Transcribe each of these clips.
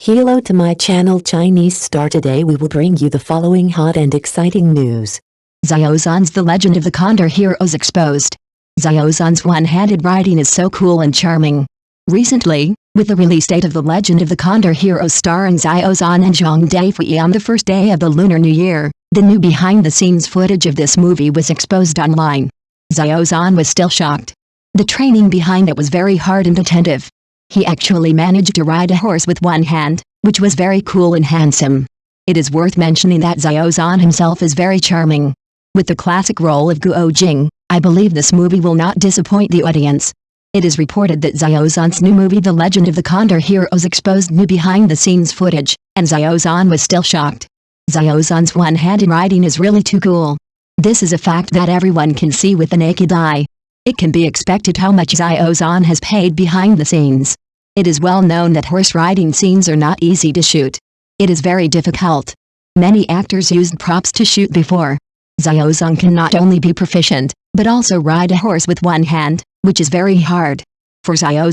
Hello to my channel Chinese Star. Today we will bring you the following hot and exciting news. Xiao Zhan's The Legend of the Condor Heroes exposed. Xiao Zhan's one-handed writing is so cool and charming. Recently, with the release date of The Legend of the Condor Heroes starring Xiao Zhan and Zhang Daifei on the first day of the Lunar New Year, the new behind-the-scenes footage of this movie was exposed online. Xiao Zhan was still shocked. The training behind it was very hard and attentive. He actually managed to ride a horse with one hand, which was very cool and handsome. It is worth mentioning that Xiao Zhan himself is very charming. With the classic role of Guo Jing, I believe this movie will not disappoint the audience. It is reported that Xiao Zhan's new movie The Legend of the Condor Heroes exposed new behind-the-scenes footage, and Xiao Zhan was still shocked. Xiao Zhan's one-handed riding is really too cool. This is a fact that everyone can see with the naked eye. It can be expected how much Xiao Zhan has paid behind the scenes. It is well known that horse riding scenes are not easy to shoot. It is very difficult. Many actors used props to shoot before. Xiao Zhan can not only be proficient, but also ride a horse with one hand, which is very hard. For Xiao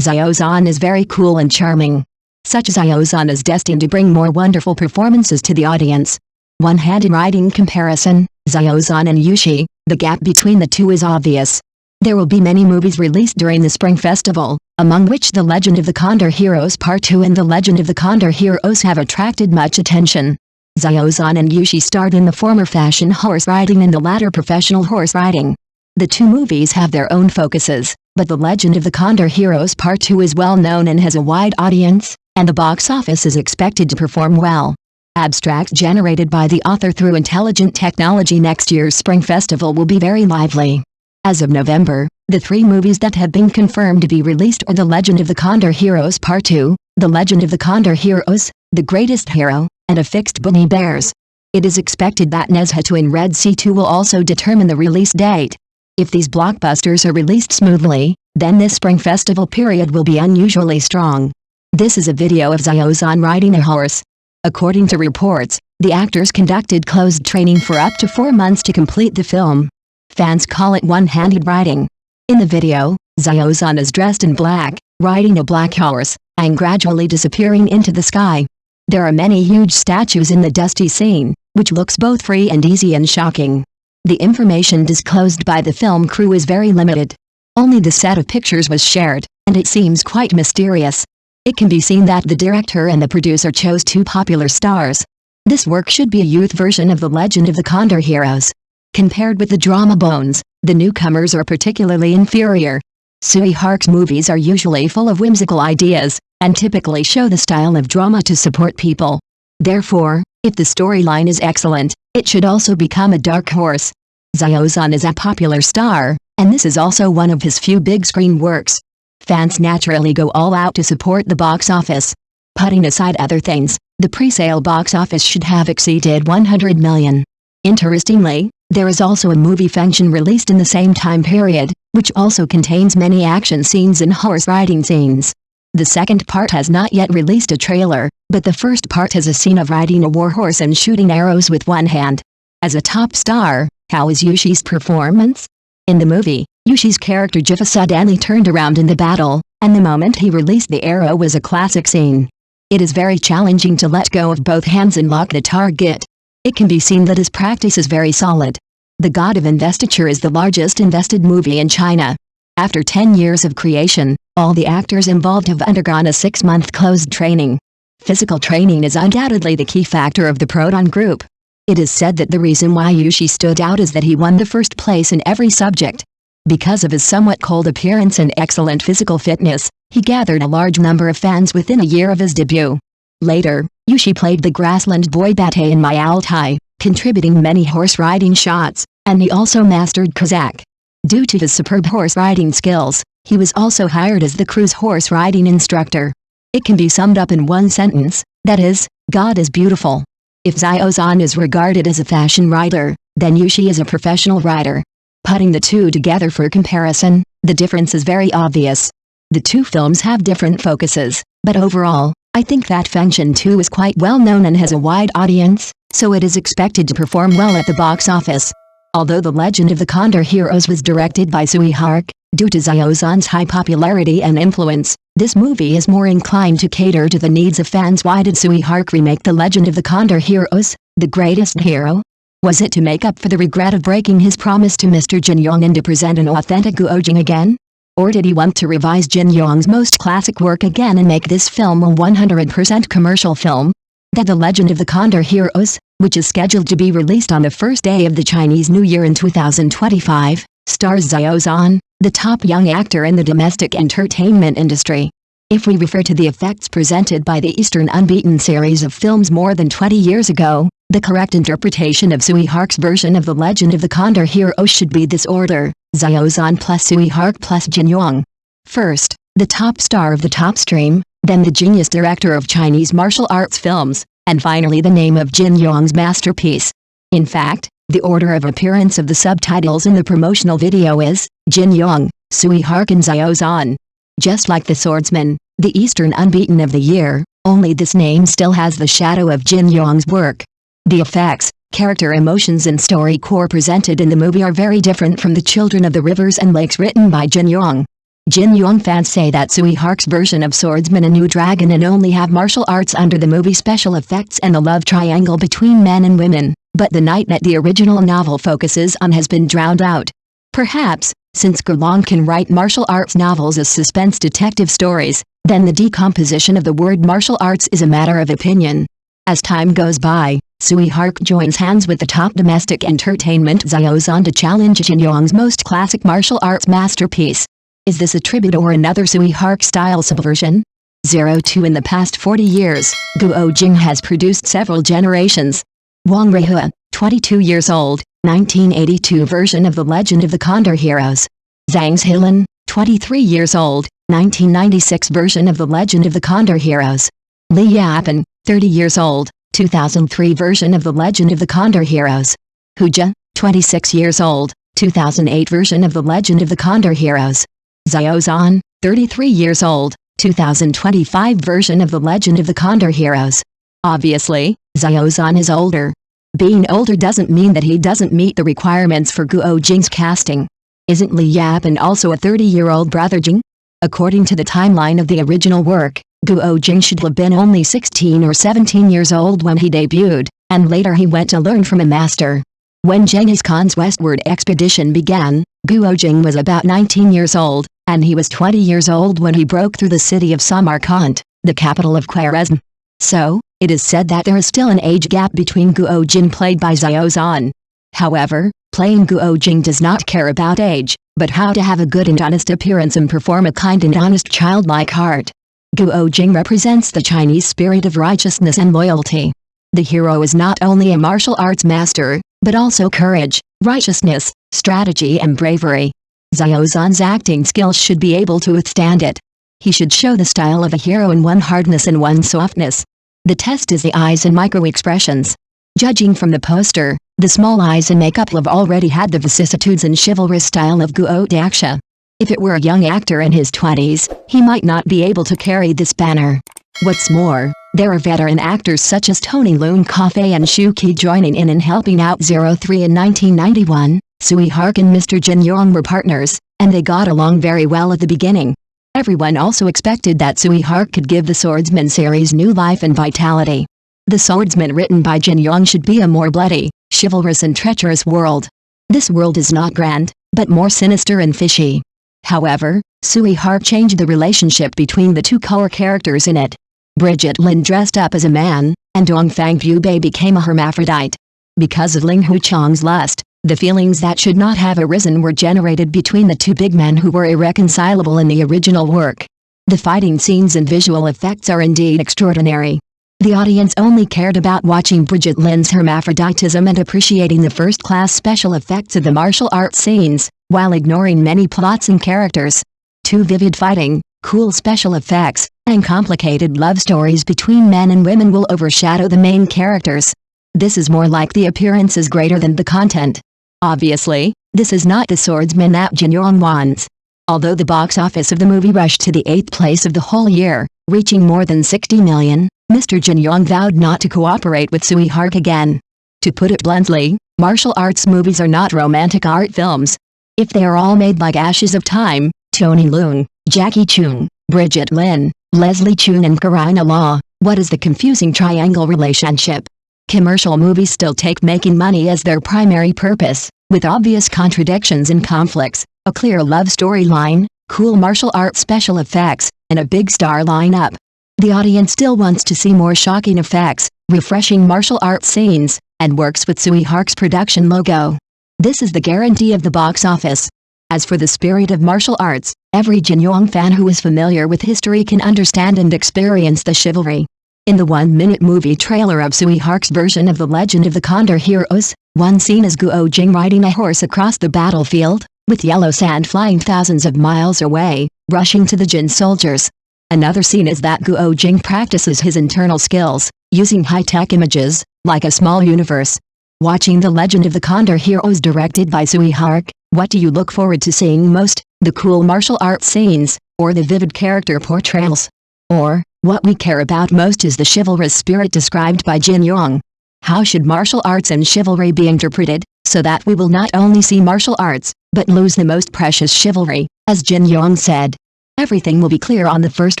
Zhan is very cool and charming. Such Xiao Zhan is destined to bring more wonderful performances to the audience. One-handed riding comparison, Xiao Zhan and Yushi, the gap between the two is obvious. There will be many movies released during the Spring Festival, among which The Legend of the Condor Heroes Part 2 and The Legend of the Condor Heroes have attracted much attention. Xiao Zhan and Yushi starred in the former fashion horse riding and the latter professional horse riding. The two movies have their own focuses, but The Legend of the Condor Heroes Part 2 is well known and has a wide audience, and the box office is expected to perform well. Abstracts generated by the author through intelligent technology. Next year's Spring Festival will be very lively. As of November, the three movies that have been confirmed to be released are The Legend of the Condor Heroes Part 2, The Legend of the Condor Heroes, The Greatest Hero, and A Fixed Bunny Bears. It is expected that Nezhatu and Red Sea 2 will also determine the release date. If these blockbusters are released smoothly, then this Spring Festival period will be unusually strong. This is a video of Xiao Zhan riding a horse. According to reports, the actors conducted closed training for up to 4 months to complete the film. Fans call it one-handed riding. In the video, Xiao Zhan is dressed in black, riding a black horse, and gradually disappearing into the sky. There are many huge statues in the dusty scene, which looks both free and easy and shocking. The information disclosed by the film crew is very limited. Only the set of pictures was shared, and it seems quite mysterious. It can be seen that the director and the producer chose two popular stars. This work should be a youth version of The Legend of the Condor Heroes. Compared with the drama Bones, the newcomers are particularly inferior. Sui Hark's movies are usually full of whimsical ideas, and typically show the style of drama to support people. Therefore, if the storyline is excellent, it should also become a dark horse. Xiao Zhan is a popular star, and this is also one of his few big-screen works. Fans naturally go all out to support the box office. Putting aside other things, the pre-sale box office should have exceeded 100 million. Interestingly, there is also a movie Fengtian released in the same time period, which also contains many action scenes and horse riding scenes. The second part has not yet released a trailer, but the first part has a scene of riding a war horse and shooting arrows with one hand. As a top star, how is Yushi's performance? In the movie, Yushi's character Jifa suddenly turned around in the battle, and the moment he released the arrow was a classic scene. It is very challenging to let go of both hands and lock the target. It can be seen that his practice is very solid. The God of Investiture is the largest invested movie in China. After 10 years of creation, all the actors involved have undergone a 6-month closed training. Physical training is undoubtedly the key factor of the Proton group. It is said that the reason why Yushi stood out is that he won the first place in every subject. Because of his somewhat cold appearance and excellent physical fitness, he gathered a large number of fans within a year of his debut. Later, Yushi played the grassland boy Bate in My Altai, contributing many horse-riding shots, and he also mastered Kazakh. Due to his superb horse-riding skills, he was also hired as the crew's horse-riding instructor. It can be summed up in one sentence, that is, God is beautiful. If Xiao Zhan is regarded as a fashion rider, then Yushi is a professional rider. Putting the two together for comparison, the difference is very obvious. The two films have different focuses, but overall, I think that Fengtian 2 is quite well known and has a wide audience, so it is expected to perform well at the box office. Although The Legend of the Condor Heroes was directed by Sui Hark, due to Xiao Zhan's high popularity and influence, this movie is more inclined to cater to the needs of fans. Why did Sui Hark remake The Legend of the Condor Heroes, the greatest hero? Was it to make up for the regret of breaking his promise to Mr. Jin Yong and to present an authentic Guo Jing again? Or did he want to revise Jin Yong's most classic work again and make this film a 100% commercial film? That The Legend of the Condor Heroes, which is scheduled to be released on the first day of the Chinese New Year in 2025, stars Xiao Zhan, the top young actor in the domestic entertainment industry. If we refer to the effects presented by the Eastern Unbeaten series of films more than 20 years ago, the correct interpretation of Sui Hark's version of The Legend of the Condor Heroes should be this order: Xiao Zhan plus Sui Hark plus Jin Yong. First, the top star of the top stream, then the genius director of Chinese martial arts films, and finally the name of Jin Yong's masterpiece. In fact, the order of appearance of the subtitles in the promotional video is Jin Yong, Sui Hark and Xiao Zhan. Just like The Swordsman, the Eastern Unbeaten of the Year, only this name still has the shadow of Jin Yong's work. The effects, character emotions and story core presented in the movie are very different from The Children of the Rivers and Lakes written by Jin Yong. Jin Yong fans say that Sui Hark's version of Swordsman a New Dragon and only have martial arts under the movie special effects and the love triangle between men and women, but the night that the original novel focuses on has been drowned out. Perhaps, since Guo can write martial arts novels as suspense detective stories, then the decomposition of the word martial arts is a matter of opinion. As time goes by, Sui Hark joins hands with the top domestic entertainment Xiao Zhan to challenge Jin Yong's most classic martial arts masterpiece. Is this a tribute or another Sui Hark-style subversion? 02 In the past 40 years, Guo Jing has produced several generations. Wang Reihua, 22 years old, 1982 version of The Legend of the Condor Heroes. Zhang Zhilan, 23 years old, 1996 version of The Legend of the Condor Heroes. Li Yapan, 30 years old, 2003 version of The Legend of the Condor Heroes. Hu Jia, 26 years old, 2008 version of The Legend of the Condor Heroes. Xiao Zhan, 33 years old, 2025 version of The Legend of the Condor Heroes. Obviously, Xiao Zhan is older. Being older doesn't mean that he doesn't meet the requirements for Guo Jing's casting. Isn't Li Yapan also a 30-year-old brother Jing? According to the timeline of the original work, Guo Jing should have been only 16 or 17 years old when he debuted, and later he went to learn from a master. When Genghis Khan's westward expedition began, Guo Jing was about 19 years old, and he was 20 years old when he broke through the city of Samarkand, the capital of Khwarezm. So, it is said that there is still an age gap between Guo Jing played by Xiao Zhan. However, playing Guo Jing does not care about age, but how to have a good and honest appearance and perform a kind and honest childlike heart. Guo Jing represents the Chinese spirit of righteousness and loyalty. The hero is not only a martial arts master, but also courage, righteousness, strategy and bravery. Xiao Zhan's acting skills should be able to withstand it. He should show the style of a hero in one hardness and one softness. The test is the eyes and micro-expressions. Judging from the poster, the small eyes and makeup have already had the vicissitudes and chivalrous style of Guo Daxia. If it were a young actor in his 20s, he might not be able to carry this banner. What's more, there are veteran actors such as Tony Lun Coffey and Shu Qi joining in and helping out. 03 In 1991, Sui Hark and Mr. Jin Yong were partners, and they got along very well at the beginning. Everyone also expected that Sui Hark could give the Swordsman series new life and vitality. The Swordsman written by Jin Yong should be a more bloody, chivalrous and treacherous world. This world is not grand, but more sinister and fishy. However, Sui Hark changed the relationship between the two core characters in it. Brigitte Lin dressed up as a man, and Dong Fang Bei became a hermaphrodite. Because of Ling Huchang's lust, the feelings that should not have arisen were generated between the two big men who were irreconcilable in the original work. The fighting scenes and visual effects are indeed extraordinary. The audience only cared about watching Brigitte Lin's hermaphroditism and appreciating the first-class special effects of the martial arts scenes, while ignoring many plots and characters. Too vivid fighting, cool special effects, and complicated love stories between men and women will overshadow the main characters. This is more like the appearances greater than the content. Obviously, this is not the Swordsman that Jin Yong wants. Although the box office of the movie rushed to the 8th place of the whole year, reaching more than 60 million, Mr. Jin Yong vowed not to cooperate with Sui Hark again. To put it bluntly, Martial arts movies are not romantic art films. If they are all made like Ashes of Time, Tony Leung, Jackie Chun, Bridget Lin, Leslie Chun and Karina Law, what is the confusing triangle relationship? Commercial movies still take making money as their primary purpose, with obvious contradictions and conflicts, a clear love storyline, cool martial arts special effects, and a big star lineup. The audience still wants to see more shocking effects, refreshing martial arts scenes, and works with Sui Hark's production logo. This is the guarantee of the box office. As for the spirit of martial arts, every Jin Yong fan who is familiar with history can understand and experience the chivalry. In the 1-minute movie trailer of Sui Hark's version of The Legend of the Condor Heroes, one scene is Guo Jing riding a horse across the battlefield, with yellow sand flying thousands of miles away, rushing to the Jin soldiers. Another scene is that Guo Jing practices his internal skills, using high-tech images, like a small universe. Watching The Legend of the Condor Heroes directed by Sui Hark, what do you look forward to seeing most, the cool martial arts scenes, or the vivid character portrayals? Or, what we care about most is the chivalrous spirit described by Jin Yong. How should martial arts and chivalry be interpreted, so that we will not only see martial arts, but lose the most precious chivalry, as Jin Yong said? Everything will be clear on the first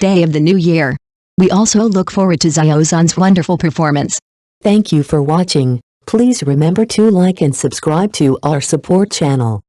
day of the new year. We also look forward to Xiao Zhan's wonderful performance. Thank you for watching. Please remember to like and subscribe to our support channel.